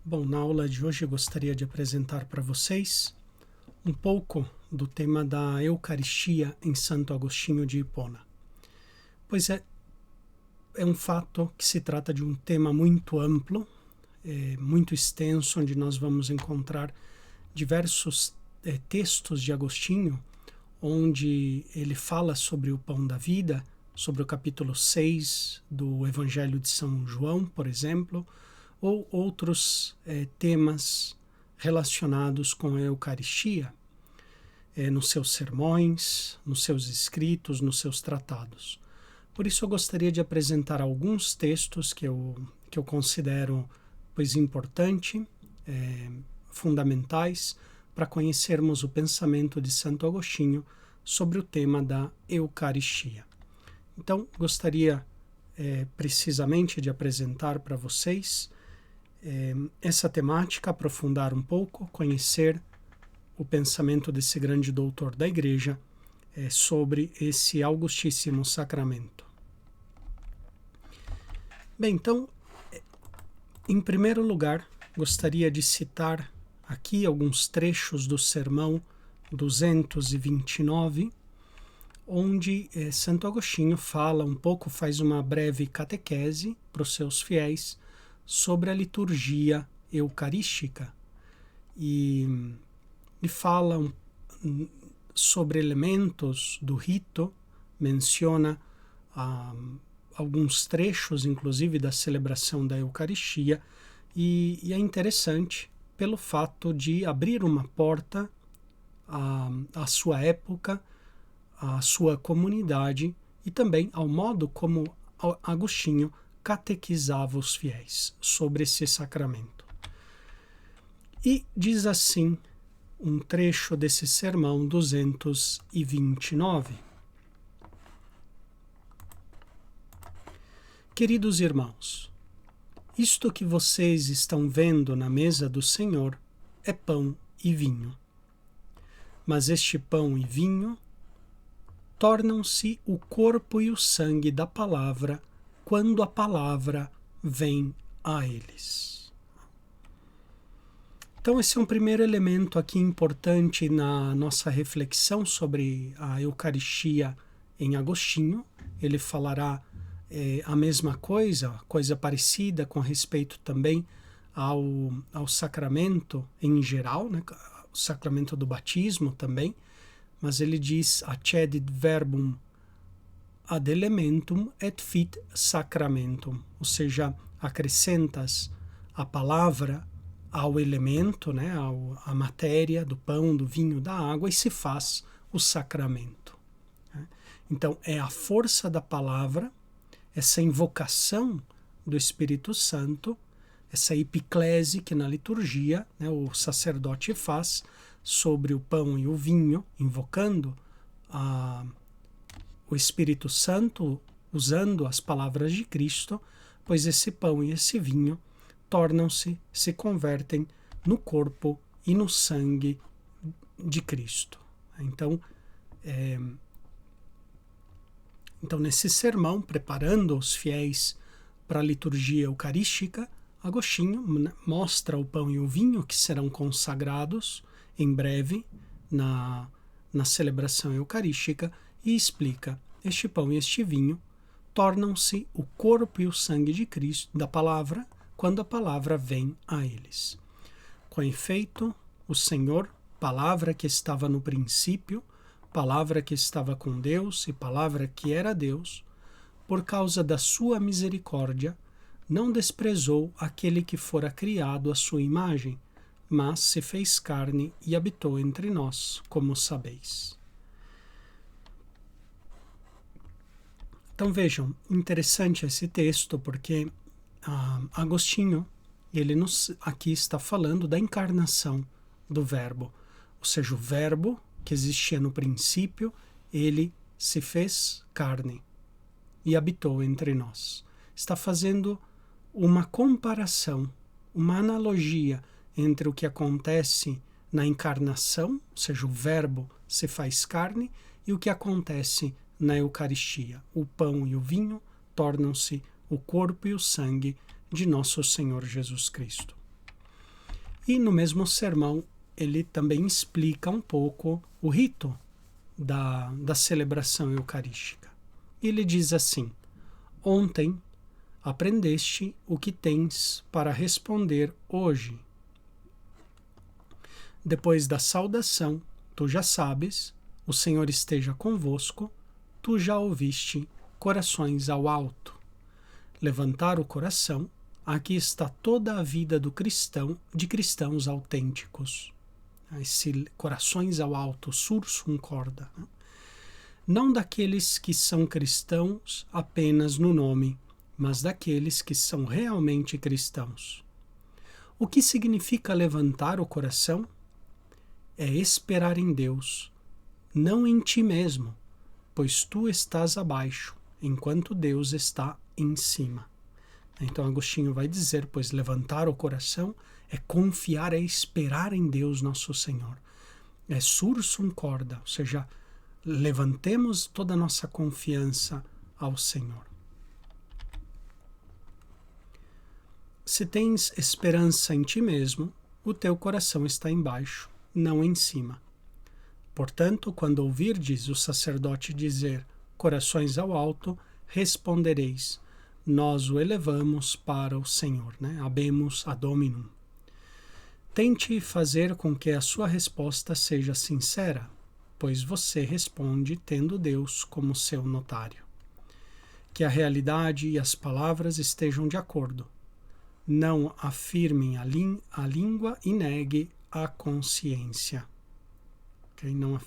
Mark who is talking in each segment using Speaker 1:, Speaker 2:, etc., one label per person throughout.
Speaker 1: Bom, na aula de hoje eu gostaria de apresentar para vocês um pouco do tema da Eucaristia em Santo Agostinho de Hipona. Pois é um fato que se trata de um tema muito amplo, muito extenso, onde nós vamos encontrar diversos textos de Agostinho, onde ele fala sobre o pão da vida, sobre o capítulo 6 do Evangelho de São João, por exemplo, ou outros temas relacionados com a Eucaristia, nos seus sermões, nos seus escritos, nos seus tratados. Por isso eu gostaria de apresentar alguns textos que eu considero importante, fundamentais, para conhecermos o pensamento de Santo Agostinho sobre o tema da Eucaristia. Então, gostaria precisamente de apresentar para vocês essa temática, aprofundar um pouco, conhecer o pensamento desse grande doutor da Igreja sobre esse augustíssimo sacramento. Bem, então, em primeiro lugar, gostaria de citar aqui alguns trechos do sermão 229, onde Santo Agostinho fala um pouco, faz uma breve catequese para os seus fiéis sobre a liturgia eucarística e fala sobre elementos do rito, menciona alguns trechos, inclusive, da celebração da Eucaristia, e é interessante pelo fato de abrir uma porta à sua época, à sua comunidade e também ao modo como Agostinho catequizava os fiéis sobre esse sacramento. E diz assim um trecho desse sermão 229. Queridos irmãos, isto que vocês estão vendo na mesa do Senhor é pão e vinho. Mas este pão e vinho tornam-se o corpo e o sangue da palavra quando a palavra vem a eles. Então esse é um primeiro elemento aqui importante na nossa reflexão sobre a Eucaristia em Agostinho. Ele falará a mesma coisa parecida com respeito também ao sacramento em geral, né? O sacramento do batismo também, mas ele diz accedit verbum ad elementum et fit sacramentum, ou seja, acrescentas a palavra ao elemento, né, à matéria do pão, do vinho, da água, e se faz o sacramento. Então, é a força da palavra, essa invocação do Espírito Santo, essa epiclese que na liturgia, né, o sacerdote faz sobre o pão e o vinho, invocando o Espírito Santo, usando as palavras de Cristo, pois esse pão e esse vinho se convertem no corpo e no sangue de Cristo. Então, nesse sermão, preparando os fiéis para a liturgia eucarística, Agostinho mostra o pão e o vinho que serão consagrados em breve na celebração eucarística e explica: este pão e este vinho tornam-se o corpo e o sangue de Cristo, da palavra, quando a palavra vem a eles. Com efeito, o Senhor, palavra que estava no princípio, palavra que estava com Deus e palavra que era Deus, por causa da sua misericórdia, não desprezou aquele que fora criado à sua imagem, mas se fez carne e habitou entre nós, como sabeis. Então vejam, interessante esse texto, porque Agostinho, ele aqui está falando da encarnação do Verbo, ou seja, o Verbo que existia no princípio, ele se fez carne e habitou entre nós. Está fazendo uma comparação, uma analogia entre o que acontece na encarnação, ou seja, o Verbo se faz carne, e o que acontece na Eucaristia. O pão e o vinho tornam-se o corpo e o sangue de nosso Senhor Jesus Cristo. E no mesmo sermão, ele também explica um pouco o rito da celebração eucarística. E ele diz assim: ontem aprendeste o que tens para responder hoje. Depois da saudação, tu já sabes, o Senhor esteja convosco, tu já ouviste, corações ao alto. Levantar o coração, aqui está toda a vida do cristão, de cristãos autênticos. Esse corações ao alto, sursum corda. Não daqueles que são cristãos apenas no nome, mas daqueles que são realmente cristãos. O que significa levantar o coração? É esperar em Deus, não em ti mesmo, pois tu estás abaixo, enquanto Deus está em cima. Então Agostinho vai dizer, pois levantar o coração é confiar, é esperar em Deus nosso Senhor. É sursum corda, ou seja, levantemos toda a nossa confiança ao Senhor. Se tens esperança em ti mesmo, o teu coração está embaixo, não em cima. Portanto, quando ouvirdes o sacerdote dizer corações ao alto, respondereis: nós o elevamos para o Senhor, né? Habemus ad Dominum. Tente fazer com que a sua resposta seja sincera, pois você responde tendo Deus como seu notário. Que a realidade e as palavras estejam de acordo. Não afirmem a língua e negue a consciência. Okay? Ou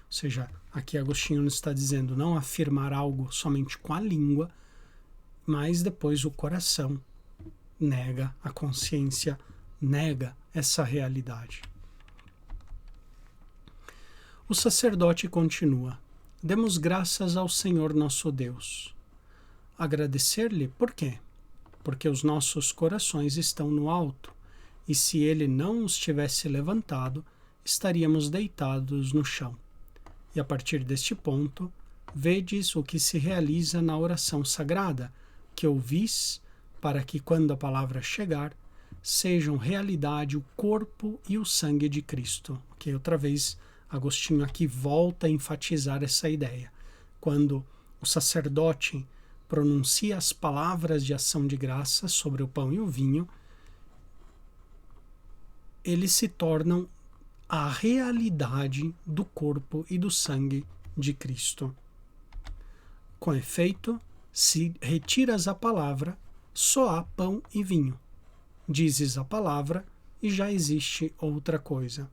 Speaker 1: seja, aqui Agostinho nos está dizendo não afirmar algo somente com a língua, mas depois o coração nega, a consciência nega essa realidade. O sacerdote continua: demos graças ao Senhor nosso Deus. Agradecer-lhe por quê? Porque os nossos corações estão no alto, e se ele não os tivesse levantado, estaríamos deitados no chão. E a partir deste ponto, vedes o que se realiza na oração sagrada, que ouvis, para que, quando a palavra chegar, sejam realidade o corpo e o sangue de Cristo. Que outra vez Agostinho aqui volta a enfatizar essa ideia. Quando o sacerdote pronuncia as palavras de ação de graça sobre o pão e o vinho, eles se tornam a realidade do corpo e do sangue de Cristo. Com efeito, se retiras a palavra, só há pão e vinho. Dizes a palavra e já existe outra coisa.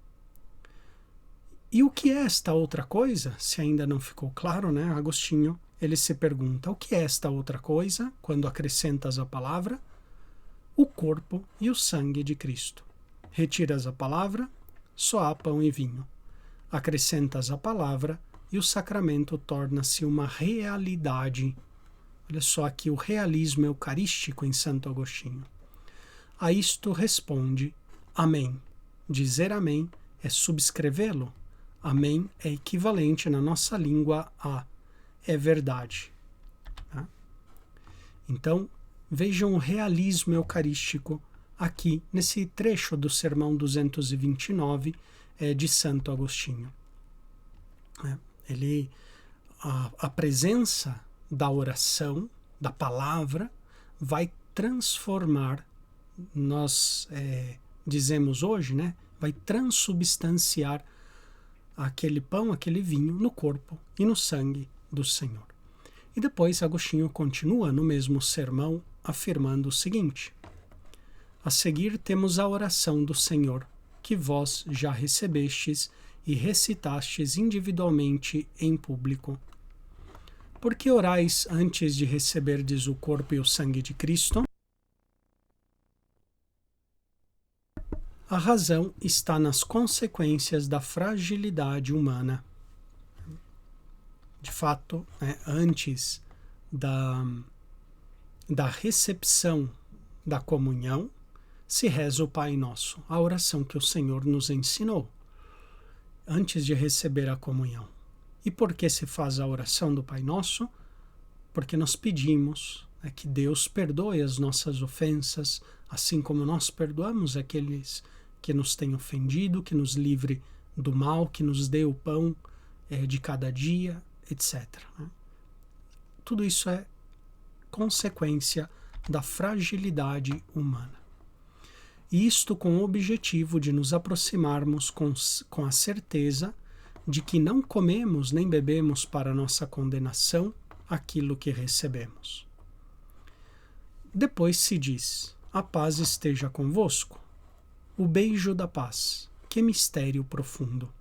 Speaker 1: E o que é esta outra coisa? Se ainda não ficou claro, né? Agostinho, ele se pergunta, o que é esta outra coisa quando acrescentas a palavra? O corpo e o sangue de Cristo. Retiras a palavra, só há pão e vinho. Acrescentas a palavra e o sacramento torna-se uma realidade. Olha só aqui o realismo eucarístico em Santo Agostinho. A isto responde amém. Dizer amém é subscrevê-lo. Amém é equivalente na nossa língua a é verdade. Tá? Então, vejam o realismo eucarístico aqui nesse trecho do Sermão 229 de Santo Agostinho. A presença da oração, da palavra, vai transformar, nós dizemos hoje, né? Vai transubstanciar aquele pão, aquele vinho no corpo e no sangue do Senhor. E depois Agostinho continua no mesmo sermão afirmando o seguinte: a seguir temos a oração do Senhor, que vós já recebestes e recitastes individualmente em público. Por que orais antes de receberdes o corpo e o sangue de Cristo? A razão está nas consequências da fragilidade humana. De fato, antes da recepção da comunhão, se reza o Pai Nosso, a oração que o Senhor nos ensinou, antes de receber a comunhão. E por que se faz a oração do Pai Nosso? Porque nós pedimos, é que Deus perdoe as nossas ofensas, assim como nós perdoamos aqueles que nos têm ofendido, que nos livre do mal, que nos dê o pão de cada dia, etc. Né? Tudo isso é consequência da fragilidade humana. E isto com o objetivo de nos aproximarmos com a certeza de que não comemos nem bebemos para nossa condenação aquilo que recebemos. Depois se diz: a paz esteja convosco. O beijo da paz, que mistério profundo.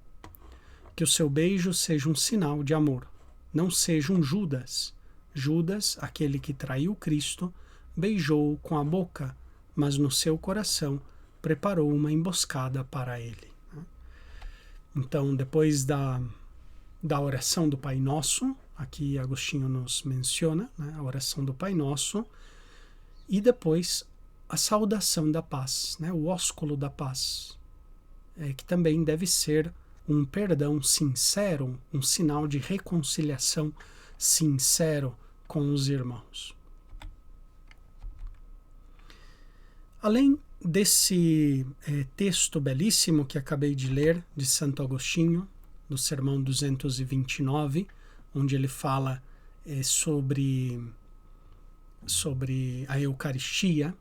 Speaker 1: Que o seu beijo seja um sinal de amor, não seja um Judas. Judas, aquele que traiu Cristo, beijou-o com a boca, mas no seu coração preparou uma emboscada para ele. Então, depois da oração do Pai Nosso, aqui Agostinho nos menciona, né, a oração do Pai Nosso, e depois a saudação da paz, né, o ósculo da paz, que também deve ser um perdão sincero, um sinal de reconciliação sincero com os irmãos. Além desse texto belíssimo que acabei de ler, de Santo Agostinho, do Sermão 229, onde ele fala sobre a Eucaristia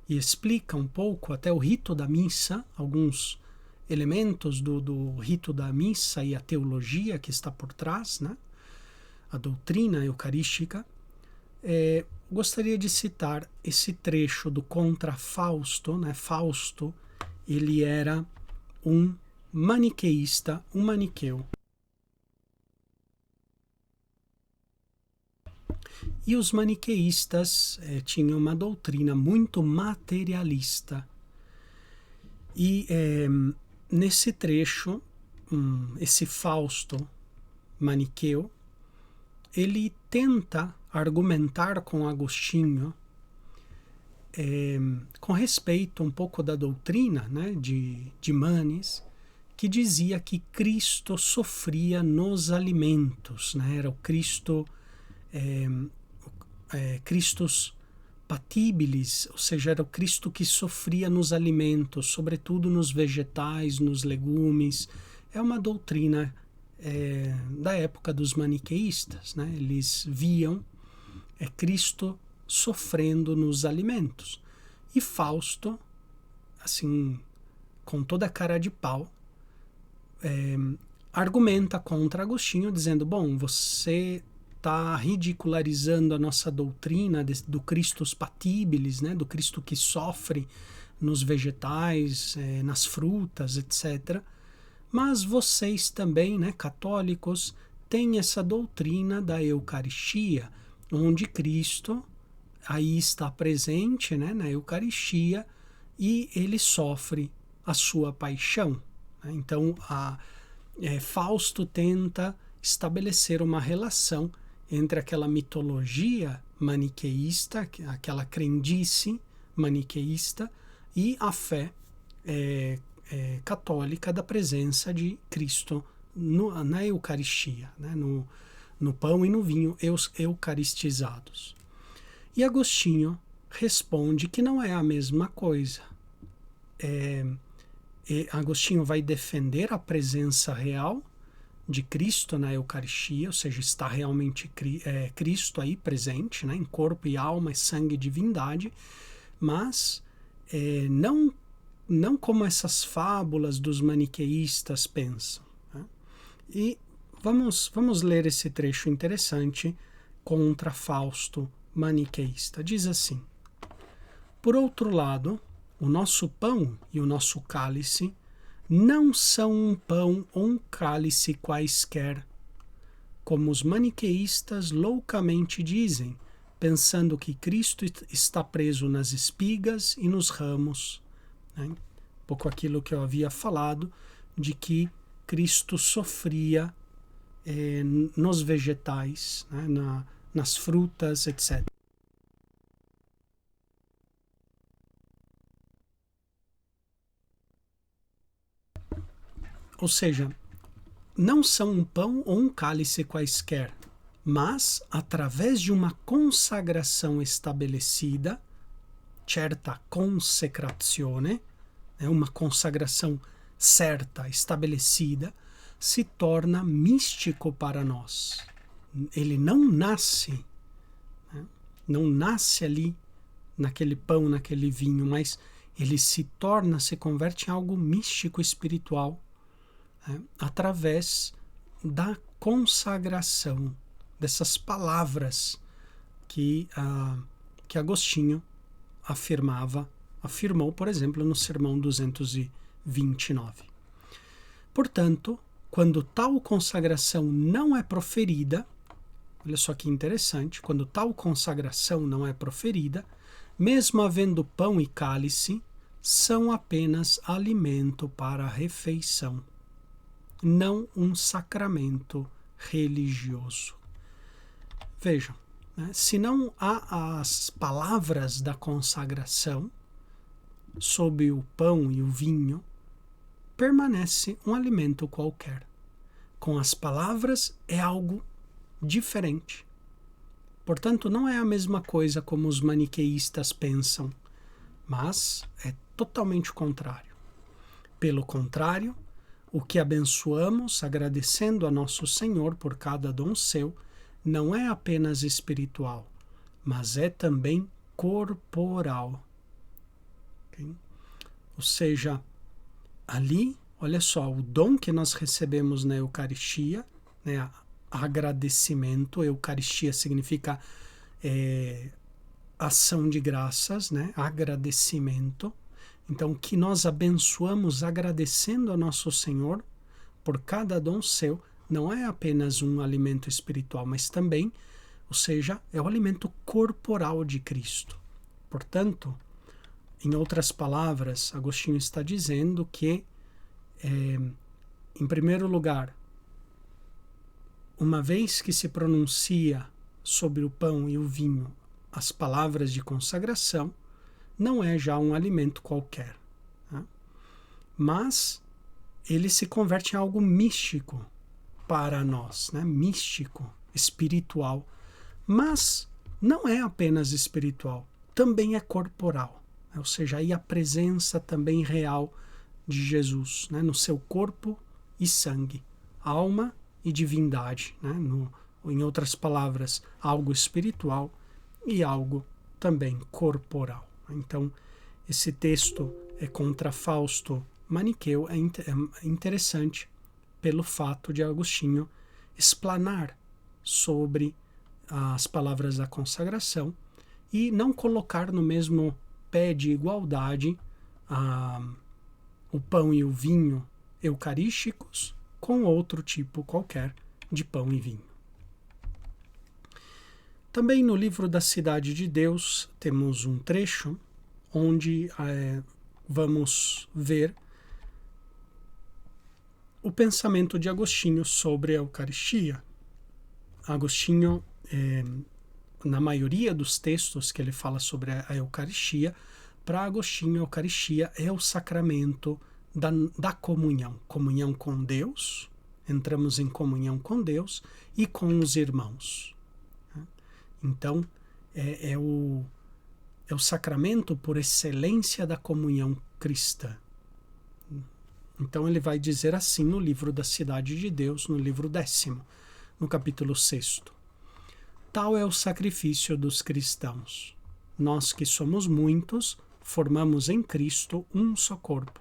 Speaker 1: e explica um pouco até o rito da missa, alguns elementos do rito da missa e a teologia que está por trás, né? A doutrina eucarística. Gostaria de citar esse trecho do Contra Fausto, né? Fausto, ele era um maniqueísta, um maniqueu. E os maniqueístas tinham uma doutrina muito materialista. E nesse trecho, esse Fausto maniqueu, ele tenta argumentar com Agostinho com respeito um pouco da doutrina, né, de Manes, que dizia que Cristo sofria nos alimentos, né, era o Cristo, Christus patibilis, ou seja, era o Cristo que sofria nos alimentos, sobretudo nos vegetais, nos legumes. É uma doutrina da época dos maniqueístas, né? Eles viam Cristo sofrendo nos alimentos. E Fausto, assim, com toda a cara de pau, argumenta contra Agostinho, dizendo: bom, você está ridicularizando a nossa doutrina do Christus patibilis, né? Do Cristo que sofre nos vegetais, nas frutas, etc. Mas vocês também, né, católicos, têm essa doutrina da Eucaristia, onde Cristo aí está presente, né, na Eucaristia, e ele sofre a sua paixão. Então, Fausto tenta estabelecer uma relação entre aquela mitologia maniqueísta, aquela crendice maniqueísta, e a fé católica da presença de Cristo na Eucaristia, né? no pão e no vinho eucaristizados. E Agostinho responde que não é a mesma coisa. Agostinho vai defender a presença real de Cristo na Eucaristia, ou seja, está realmente Cristo aí presente, né, em corpo e alma, sangue e divindade, mas não como essas fábulas dos maniqueístas pensam. Né? E vamos ler esse trecho interessante contra Fausto maniqueísta. Diz assim: por outro lado, o nosso pão e o nosso cálice não são um pão ou um cálice quaisquer, como os maniqueístas loucamente dizem, pensando que Cristo está preso nas espigas e nos ramos. Né? Um pouco aquilo que eu havia falado, de que Cristo sofria nos vegetais, né? Nas frutas, etc. Ou seja, não são um pão ou um cálice quaisquer, mas através de uma consagração estabelecida, certa consecrazione, uma consagração certa, estabelecida, se torna místico para nós. Ele não nasce, não nasce ali naquele pão, naquele vinho, mas ele se converte em algo místico espiritual, através da consagração dessas palavras que Agostinho afirmou, por exemplo, no Sermão 229. Portanto, quando tal consagração não é proferida, olha só que interessante, quando tal consagração não é proferida, mesmo havendo pão e cálice, são apenas alimento para a refeição, não um sacramento religioso. Vejam, se não há as palavras da consagração sob o pão e o vinho, permanece um alimento qualquer. Com as palavras é algo diferente. Portanto, não é a mesma coisa como os maniqueístas pensam, mas é totalmente o contrário. Pelo contrário, o que abençoamos, agradecendo a nosso Senhor por cada dom seu, não é apenas espiritual, mas é também corporal. Okay? Ou seja, ali, olha só, o dom que nós recebemos na Eucaristia, agradecimento, Eucaristia significa ação de graças, agradecimento. Então, que nós abençoamos agradecendo a nosso Senhor por cada dom seu, não é apenas um alimento espiritual, mas também, ou seja, é o alimento corporal de Cristo. Portanto, em outras palavras, Agostinho está dizendo que, em primeiro lugar, uma vez que se pronuncia sobre o pão e o vinho as palavras de consagração, não é já um alimento qualquer, mas ele se converte em algo místico para nós, místico, espiritual, mas não é apenas espiritual, também é corporal, ou seja, aí a presença também real de Jesus, no seu corpo e sangue, alma e divindade, em outras palavras, algo espiritual e algo também corporal. Então, esse texto contra Fausto Maniqueu é interessante pelo fato de Agostinho explanar sobre as palavras da consagração e não colocar no mesmo pé de igualdade o pão e o vinho eucarísticos com outro tipo qualquer de pão e vinho. Também no livro da Cidade de Deus temos um trecho onde vamos ver o pensamento de Agostinho sobre a Eucaristia. Agostinho, na maioria dos textos que ele fala sobre a Eucaristia, para Agostinho a Eucaristia é o sacramento da comunhão. Comunhão com Deus, entramos em comunhão com Deus e com os irmãos. Então, é o sacramento por excelência da comunhão cristã. Então ele vai dizer assim no livro da Cidade de Deus, no livro 10º, no capítulo 6º. Tal é o sacrifício dos cristãos. Nós que somos muitos, formamos em Cristo um só corpo.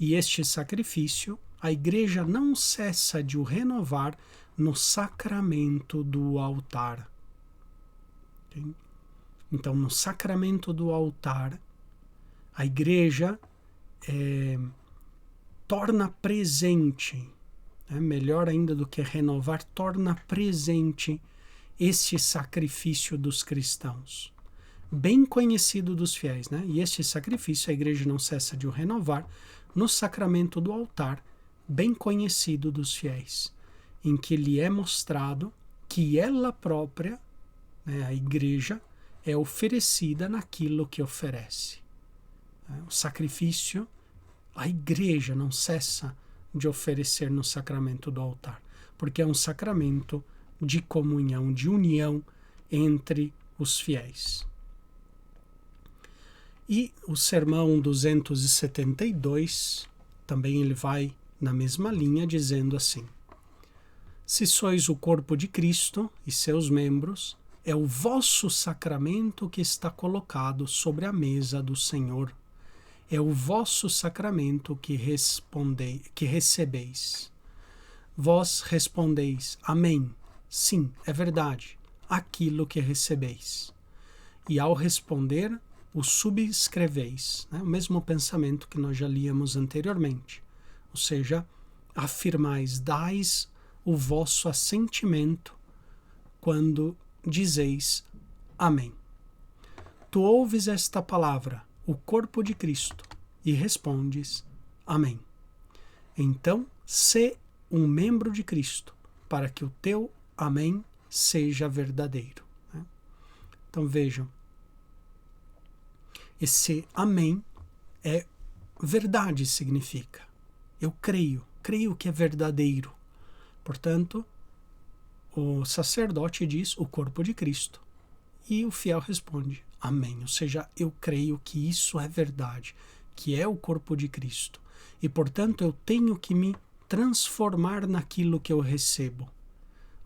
Speaker 1: E este sacrifício, a Igreja não cessa de o renovar no sacramento do altar. Okay? Então, no sacramento do altar, a Igreja torna presente, melhor ainda do que renovar, torna presente este sacrifício dos cristãos, bem conhecido dos fiéis, E este sacrifício a Igreja não cessa de o renovar no sacramento do altar, bem conhecido dos fiéis, em que lhe é mostrado que ela própria, a Igreja, é oferecida naquilo que oferece. O sacrifício, a Igreja não cessa de oferecer no sacramento do altar, porque é um sacramento de comunhão, de união entre os fiéis. E o sermão 272, também ele vai na mesma linha, dizendo assim: se sois o corpo de Cristo e seus membros, é o vosso sacramento que está colocado sobre a mesa do Senhor. É o vosso sacramento que recebeis. Vós respondeis, amém, sim, é verdade, aquilo que recebeis. E ao responder, o subscreveis, né? O mesmo pensamento que nós já líamos anteriormente. Ou seja, afirmais, dais o vosso assentimento quando dizeis amém. Tu ouves esta palavra, o corpo de Cristo, e respondes amém. Então, sê um membro de Cristo, para que o teu amém seja verdadeiro. Né? Então vejam, esse amém é verdade, significa. Eu creio que é verdadeiro. Portanto, o sacerdote diz o corpo de Cristo e o fiel responde amém. Ou seja, eu creio que isso é verdade, que é o corpo de Cristo. E, portanto, eu tenho que me transformar naquilo que eu recebo.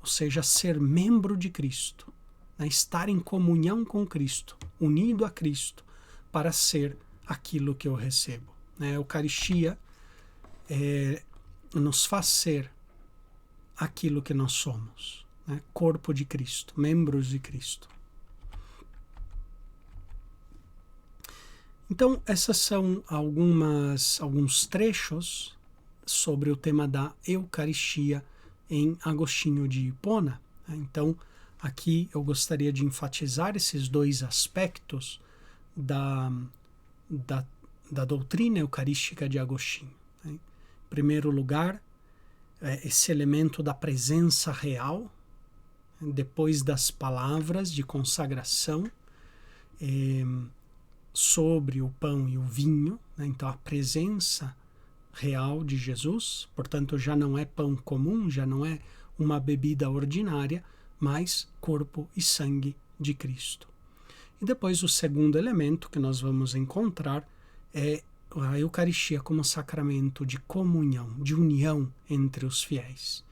Speaker 1: Ou seja, ser membro de Cristo, né? Estar em comunhão com Cristo, unido a Cristo, para ser aquilo que eu recebo. A Eucaristia nos faz ser aquilo que nós somos, né? Corpo de Cristo, membros de Cristo. Então, essas são alguns trechos sobre o tema da Eucaristia em Agostinho de Hipona. Então, aqui eu gostaria de enfatizar esses dois aspectos da doutrina eucarística de Agostinho. Em primeiro lugar, esse elemento da presença real, depois das palavras de consagração, sobre o pão e o vinho, né? Então a presença real de Jesus, portanto já não é pão comum, já não é uma bebida ordinária, mas corpo e sangue de Cristo. E depois o segundo elemento que nós vamos encontrar é a Eucaristia como sacramento de comunhão, de união entre os fiéis.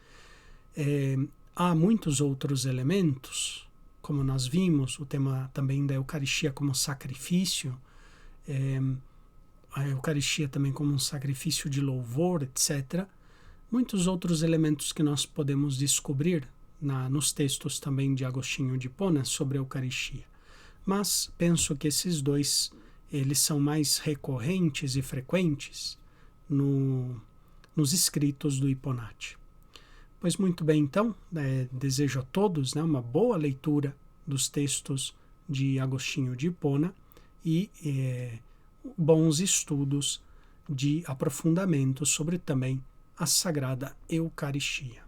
Speaker 1: Há muitos outros elementos, como nós vimos, o tema também da Eucaristia como sacrifício, a Eucaristia também como um sacrifício de louvor, etc. Muitos outros elementos que nós podemos descobrir nos textos também de Agostinho de Hipona sobre a Eucaristia. Mas penso que esses dois, eles são mais recorrentes e frequentes nos escritos do Hiponate. Pois muito bem, então, desejo a todos, né, uma boa leitura dos textos de Agostinho de Hipona e bons estudos de aprofundamento sobre também a Sagrada Eucaristia.